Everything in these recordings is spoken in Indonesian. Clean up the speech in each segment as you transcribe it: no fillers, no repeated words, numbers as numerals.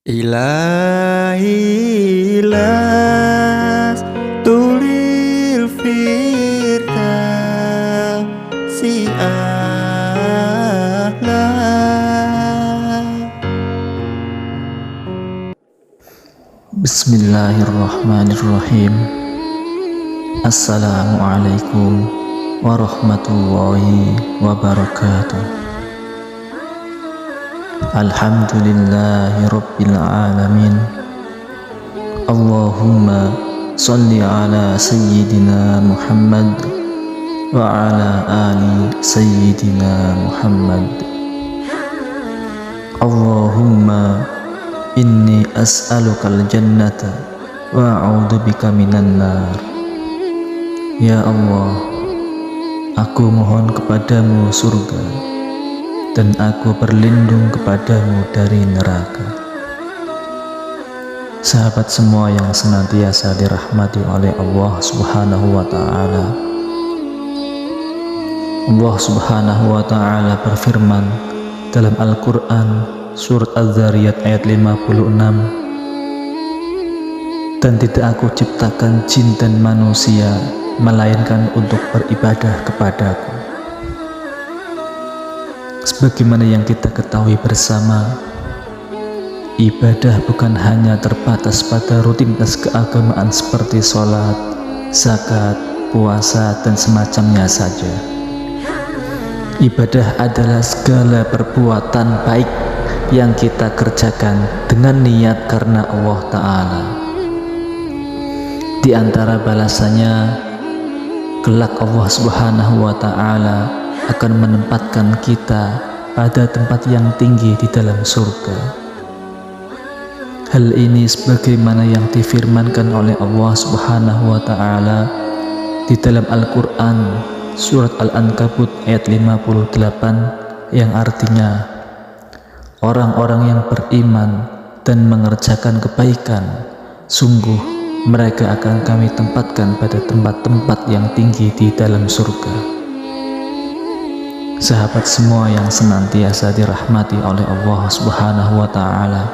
Ilahi las tulil firdausi a'la. Bismillahirrahmanirrahim. Assalamualaikum warahmatullahi wabarakatuh. Alhamdulillahi rabbil alamin. Allahumma salli ala sayyidina Muhammad wa ala ali sayyidina Muhammad. Allahumma inni as'alukal jannata wa a'udzubika minan nar. Ya Allah, aku mohon kepadamu surga dan aku berlindung kepadamu dari neraka. Sahabat semua yang senantiasa dirahmati oleh Allah Subhanahu wa ta'ala, Allah Subhanahu wa ta'ala berfirman dalam Al-Quran surat Az-Zariyat ayat 56, dan tidak aku ciptakan jin dan manusia melainkan untuk beribadah kepadaku. Sebagaimana yang kita ketahui bersama, ibadah bukan hanya terbatas pada rutinitas keagamaan seperti sholat, zakat, puasa, dan semacamnya saja. Ibadah adalah segala perbuatan baik yang kita kerjakan dengan niat karena Allah Ta'ala. Di antara balasannya, kelak Allah Subhanahu wa Ta'ala akan menempatkan kita pada tempat yang tinggi di dalam surga. Hal ini sebagaimana yang difirmankan oleh Allah Subhanahu wa ta'ala di dalam Al-Quran surat Al-Ankabut ayat 58, yang artinya, orang-orang yang beriman dan mengerjakan kebaikan, sungguh mereka akan kami tempatkan pada tempat-tempat yang tinggi di dalam surga. Sahabat semua yang senantiasa dirahmati oleh Allah Subhanahu wa ta'ala,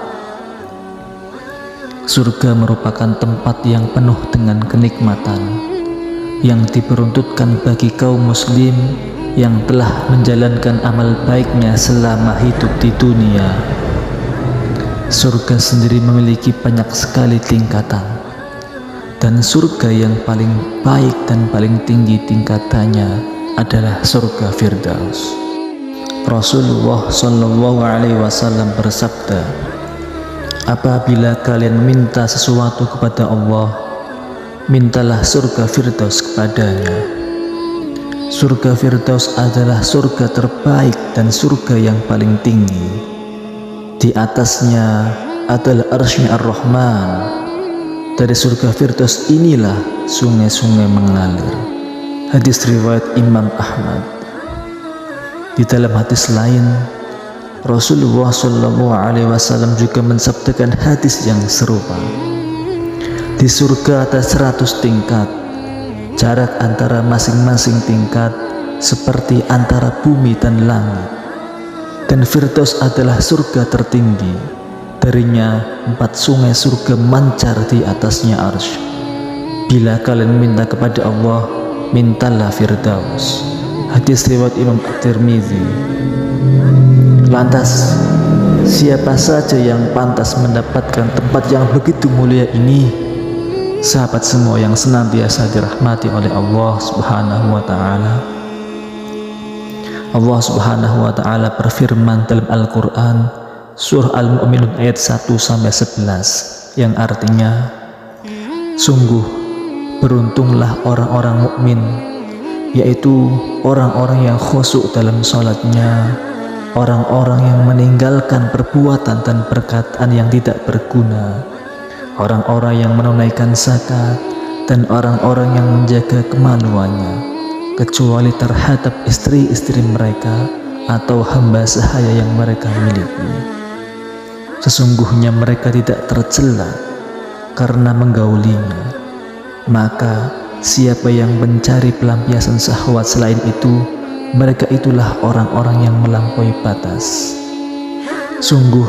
surga merupakan tempat yang penuh dengan kenikmatan yang diperuntutkan bagi kaum muslim yang telah menjalankan amal baiknya selama hidup di dunia. Surga sendiri memiliki banyak sekali tingkatan, dan surga yang paling baik dan paling tinggi tingkatannya adalah surga Firdaus. Rasulullah Shallallahu Alaihi Wasallam bersabda, apabila kalian minta sesuatu kepada Allah, mintalah surga Firdaus kepadanya. Surga Firdaus adalah surga terbaik dan surga yang paling tinggi. Di atasnya adalah arsy Ar-Rahman. Dari surga Firdaus inilah sungai-sungai mengalir. Hadis riwayat Imam Ahmad. Di dalam hadis lain, Rasulullah Shallallahu Alaihi Wasallam juga mensabdakan hadis yang serupa. Di surga ada 100 tingkat. Jarak antara masing-masing tingkat seperti antara bumi dan langit. Dan Firdaus adalah surga tertinggi. Darinya 4 sungai surga mancar di atasnya arsy. Bila kalian minta kepada Allah, mintalah Firdaus. Hadis riwayat Imam At-Tirmidzi. Lantas, siapa saja yang pantas mendapatkan tempat yang begitu mulia ini? Sahabat semua yang senantiasa dirahmati oleh Allah Subhanahu wa ta'ala, Allah Subhanahu wa ta'ala berfirman dalam Al-Quran surah Al-Mu'minun ayat 1-11, yang artinya, sungguh beruntunglah orang-orang mukmin, yaitu orang-orang yang khusyuk dalam sholatnya, orang-orang yang meninggalkan perbuatan dan perkataan yang tidak berguna, orang-orang yang menunaikan zakat, dan orang-orang yang menjaga kemaluannya, kecuali terhadap istri-istri mereka atau hamba sahaya yang mereka miliki. Sesungguhnya mereka tidak tercela karena menggaulinya. Maka siapa yang mencari pelampiasan syahwat selain itu, mereka itulah orang-orang yang melampaui batas. Sungguh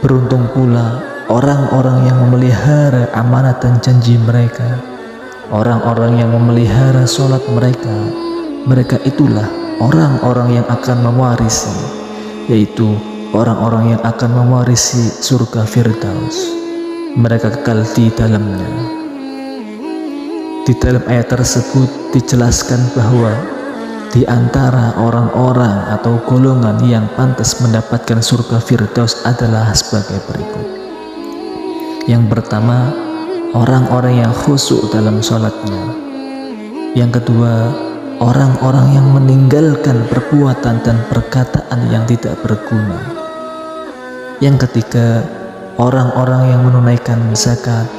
Beruntung pula orang-orang yang memelihara amanat dan janji mereka, orang-orang yang memelihara sholat mereka. Mereka itulah orang-orang yang akan mewarisi, yaitu orang-orang yang akan mewarisi surga Firdaus. Mereka kekal di dalamnya. Di dalam ayat tersebut dijelaskan bahwa di antara orang-orang atau golongan yang pantas mendapatkan surga Firdaus adalah sebagai berikut. Yang pertama, orang-orang yang khusyuk dalam sholatnya. Yang kedua, orang-orang yang meninggalkan perbuatan dan perkataan yang tidak berguna. Yang ketiga, orang-orang yang menunaikan zakat.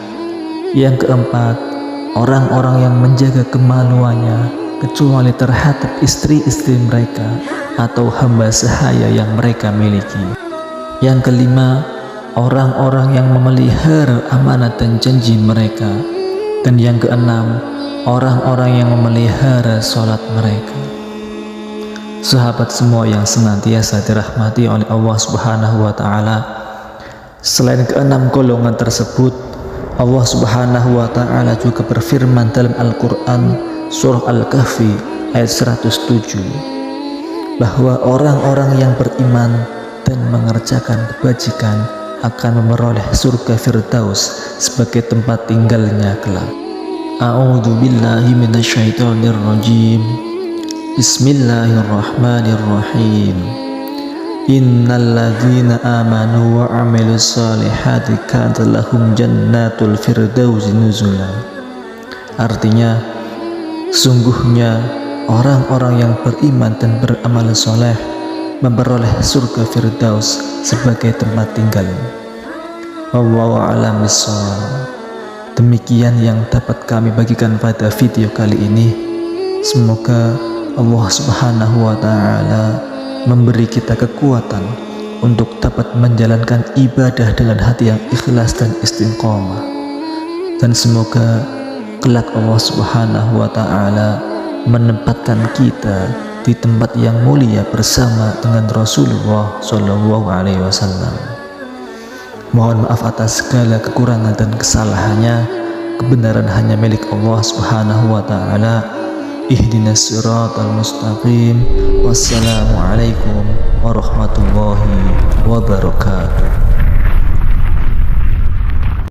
Yang keempat, orang-orang yang menjaga kemaluannya kecuali terhadap istri-istri mereka atau hamba sahaya yang mereka miliki. Yang kelima, orang-orang yang memelihara amanat dan janji mereka. Dan yang keenam, orang-orang yang memelihara sholat mereka. Sahabat semua yang senantiasa dirahmati oleh Allah Subhanahu wa Ta'ala, selain keenam golongan tersebut, Allah Subhanahu wa Ta'ala juga berfirman dalam Al-Quran Surah Al-Kahfi ayat 107 bahwa orang-orang yang beriman dan mengerjakan kebajikan akan memperoleh surga Firdaus sebagai tempat tinggalnya kelak. A'udzu billahi minasyaitonir rajim. Bismillahirrahmanirrahim. Innal ladzina amanu wa 'amilus solihati kanat lahum jannatul firdausi nuzula. Artinya, sungguhnya orang-orang yang beriman dan beramal soleh memperoleh surga Firdaus sebagai tempat tinggal. Wallahu a'lam bishawab. Demikian yang dapat kami bagikan pada video kali ini. Semoga Allah Subhanahu wa Ta'ala memberi kita kekuatan untuk dapat menjalankan ibadah dengan hati yang ikhlas dan istiqomah. Dan semoga kelak Allah Subhanahu wa Ta'ala menempatkan kita di tempat yang mulia bersama dengan Rasulullah Shallallahu Alaihi Wasallam. Mohon maaf atas segala kekurangan dan kesalahannya. Kebenaran hanya milik Allah Subhanahu wa Ta'ala. Ihdinas siratal mustaqim. Wassalamualaikum warahmatullahi wabarakatuh.